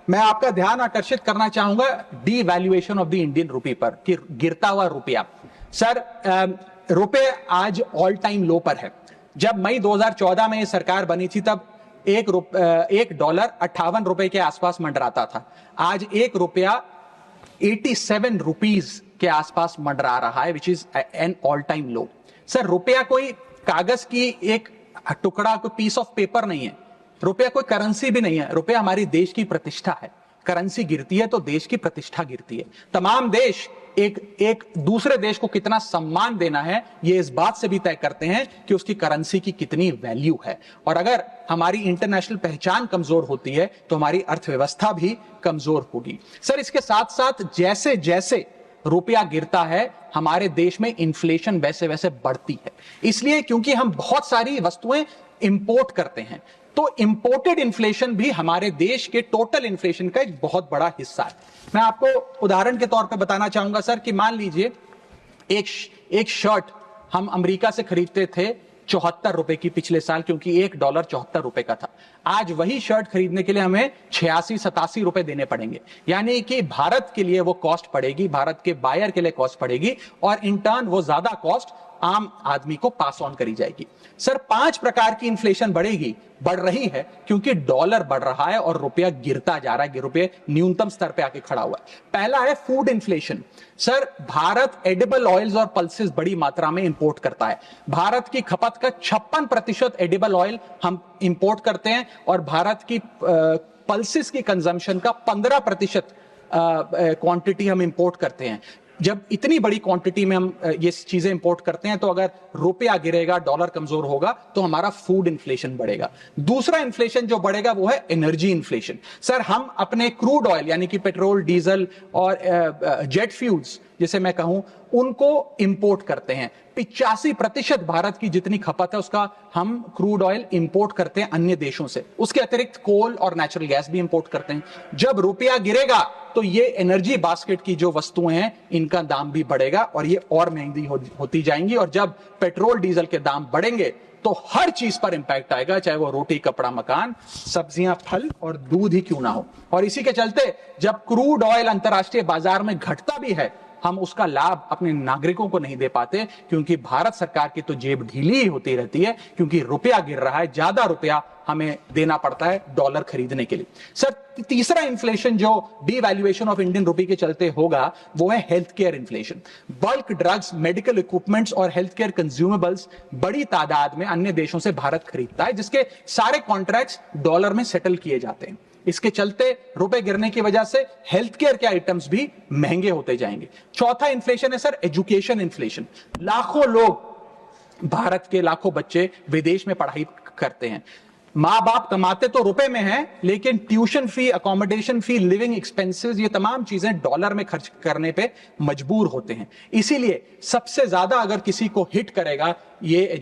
मैं आपका ध्यान आकर्षित करना चाहूंगा D valuation of the Indian रुपी पर कि गिरता हुआ रुपया। सर रुपये आज ऑल टाइम लो पर है। जब मई 2014 में ये सरकार बनी थी तब एक डॉलर 58 रुपए के आसपास मंडराता था। आज एक रुपया 87 रुपीज के आसपास मंडरा रहा है, which is an all time low. Sir रुपया कोई कागज की एक टुकड़ा, कोई पीस ऑफ पेपर नहीं है। रुपया कोई करेंसी भी नहीं है। रुपया हमारी देश की प्रतिष्ठा है। करेंसी गिरती है तो देश की प्रतिष्ठा गिरती है। तमाम देश एक दूसरे देश को कितना सम्मान देना है ये इस बात से भी तय करते हैं कि उसकी करेंसी की कितनी वैल्यू है। और अगर हमारी इंटरनेशनल पहचान कमजोर होती है तो हमारी अर्थव्यवस्था भी कमजोर होगी। सर इसके साथ साथ जैसे जैसे रुपया गिरता है हमारे देश में इन्फ्लेशन वैसे वैसे बढ़ती है। इसलिए क्योंकि हम बहुत सारी वस्तुएं इंपोर्ट करते हैं तो इंपोर्टेड इन्फ्लेशन भी हमारे देश के टोटल इन्फ्लेशन का एक बहुत बड़ा हिस्सा है। मैं आपको उदाहरण के तौर पे बताना चाहूंगा सर कि मान लीजिए एक शर्ट हम अमेरिका से खरीदते थे 74 रुपए की पिछले साल, क्योंकि एक डॉलर 74 रुपए का था। आज वही शर्ट खरीदने के लिए हमें 86-87 रुपए देने पड़ेंगे। यानी कि भारत के लिए वो कॉस्ट पड़ेगी, भारत के बायर के लिए कॉस्ट पड़ेगी और इन टर्न वो ज्यादा कॉस्ट आम आदमी को पास ऑन करी जाएगी। सर 5 प्रकार की इन्फ्लेशन बढ़ रही है क्योंकि डॉलर बढ़ रहा है और रुपया गिरता जा रहा है, रुपये न्यूनतम स्तर पे आके खड़ा हुआ है। पहला है food inflation. Sir Bharat edible oils और पल्सेस बड़ी मात्रा में इंपोर्ट करता है। भारत की खपत का 56% एडिबल ऑयल हम इंपोर्ट करते हैं और भारत की पल्सेस की कंजम्पशन का 15% क्वांटिटी हम इंपोर्ट करते हैं। जब इतनी बड़ी क्वांटिटी में हम ये चीजें इंपोर्ट करते हैं तो अगर रुपया गिरेगा, डॉलर कमजोर होगा तो हमारा फूड इन्फ्लेशन बढ़ेगा। दूसरा इन्फ्लेशन जो बढ़ेगा वो है एनर्जी इन्फ्लेशन। सर हम अपने क्रूड ऑयल यानी कि पेट्रोल, डीजल और जेट फ्यूल्स जिसे मैं कहूं उनको इंपोर्ट करते हैं। 85% भारत की जितनी खपत है उसका हम क्रूड ऑयल इंपोर्ट करते हैं अन्य देशों से। उसके अतिरिक्त कोल और नेचुरल गैस भी इंपोर्ट करते हैं। जब रुपया गिरेगा तो ये एनर्जी बास्केट की जो वस्तुएं हैं इनका दाम भी बढ़ेगा और ये और महंगी होती जाएंगी। और जब पेट्रोल डीजल के दाम बढ़ेंगे तो हर चीज पर इंपैक्ट आएगा, चाहे वो रोटी, कपड़ा, मकान, सब्जियां, फल और दूध ही क्यों ना हो। और इसी के चलते जब क्रूड ऑयल अंतर्राष्ट्रीय बाजार में घटता भी है हम उसका लाभ अपने नागरिकों को नहीं दे पाते क्योंकि भारत सरकार की तो जेब ढीली ही होती रहती है क्योंकि रुपया गिर रहा है, ज्यादा रुपया हमें देना पड़ता है डॉलर खरीदने के लिए। सर तीसरा इन्फ्लेशन जो डीवैल्यूएशन ऑफ इंडियन रुपी के चलते होगा वो है health care inflation. Bulk drugs, medical equipments और हेल्थ केयर कंज्यूमेबल्स बड़ी तादाद में अन्य देशों से भारत खरीदता है जिसके सारे कॉन्ट्रैक्ट्स डॉलर में सेटल किए जाते हैं। इसके चलते रुपए गिरने की वजह से हेल्थ केयर के आइटम्स भी महंगे होते जाएंगे। चौथा इन्फ्लेशन है सर एजुकेशन इन्फ्लेशन। लाखों लोग, भारत के लाखों बच्चे विदेश में पढ़ाई करते हैं। माँ बाप कमाते तो रुपए में हैं लेकिन ट्यूशन फी, अकोमोडेशन फी, लिविंग एक्सपेंसेस, ये तमाम चीजें डॉलर में खर्च करने पे मजबूर होते हैं। इसीलिए सबसे ज्यादा अगर किसी को हिट करेगा ये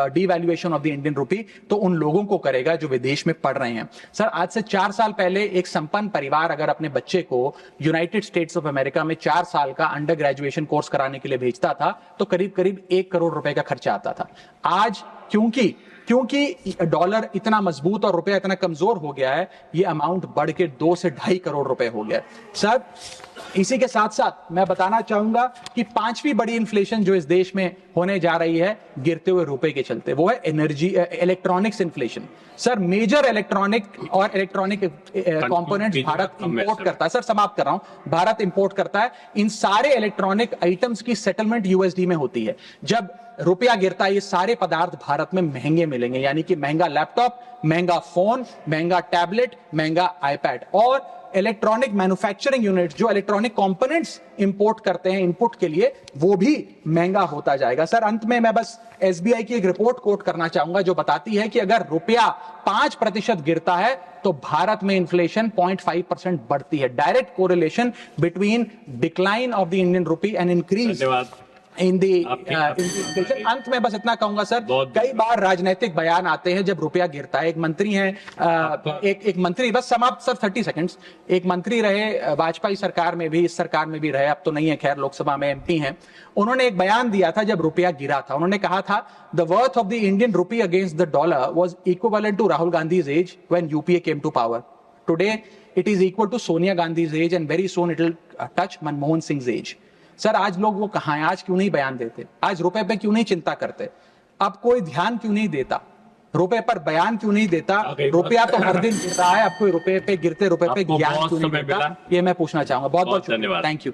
डीवैल्यूएशन ऑफ द इंडियन रुपी तो उन लोगों को करेगा जो विदेश में पढ़ रहे हैं। सर आज से 4 साल पहले एक संपन्न परिवार अगर अपने बच्चे को यूनाइटेड स्टेट्स ऑफ अमेरिका में 4 साल का अंडर ग्रेजुएशन कोर्स कराने के लिए भेजता था तो करीब करीब 1 करोड़ रुपए का खर्चा आता था। आज क्योंकि डॉलर इतना मजबूत और रुपया इतना कमजोर हो गया है ये अमाउंट बढ़ के 2 से 2.5 करोड़ रुपए हो गया। सर इसी के साथ साथ मैं बताना चाहूंगा कि 5वीं बड़ी इन्फ्लेशन जो इस देश में होने जा रही है गिरते हुए रुपए के चलते वो है electronics inflation. Sir major electronic components Bharat import करता है। सर समाप्त कर रहा हूं। भारत इंपोर्ट करता है। इन सारे इलेक्ट्रॉनिक आइटम्स की सेटलमेंट यूएसडी में होती है। जब रुपया गिरता है ये सारे पदार्थ भारत में महंगे मिलेंगे, यानी कि महंगा लैपटॉप, महंगा फोन, महंगा टैबलेट, महंगा आईपैड और इलेक्ट्रॉनिक मैन्युफैक्चरिंग यूनिट जो इलेक्ट्रॉनिक कंपोनेंट्स इंपोर्ट करते हैं इनपुट के लिए वो भी महंगा होता जाएगा। सर अंत में मैं बस एसबीआई की एक रिपोर्ट कोट करना चाहूंगा जो बताती है कि अगर रुपया 5% गिरता है तो भारत में इन्फ्लेशन 0.5% बढ़ती है। Direct correlation between decline of the Indian rupee and increase in the inflation. अंत में बस इतना कहूंगा सर, कई बार राजनीतिक बयान आते हैं जब रुपया गिरता है। एक मंत्री हैं, एक मंत्री, बस समाप्त सर 30 सेकंड्स, एक मंत्री रहे वाजपेयी सरकार में भी, इस सरकार में भी रहे, अब तो नहीं है खैर, लोकसभा में एमपी हैं। उन्होंने एक बयान दिया था जब रुपया गिरा था। उन्होंने कहा था the worth of the Indian rupee against the dollar was equivalent to Rahul Gandhi's age when UPA came to power. Today it is equal to Sonia Gandhi's age and very soon it will touch Manmohan Singh age. Sir आज लोग वो कहाँ हैं? आज क्यों नहीं बयान देते? आज रुपए पे क्यों नहीं चिंता करते? अब कोई ध्यान क्यों नहीं देता? रुपए पर बयान क्यों नहीं देता? रुपया तो हर दिन गिर रहा है, अब कोई रुपए पे गिरते रुपए पे ज्ञान क्यों नहीं देता? ये मैं पूछना चाहूंगा। बहुत बहुत शुक्रिया, थैंक यू।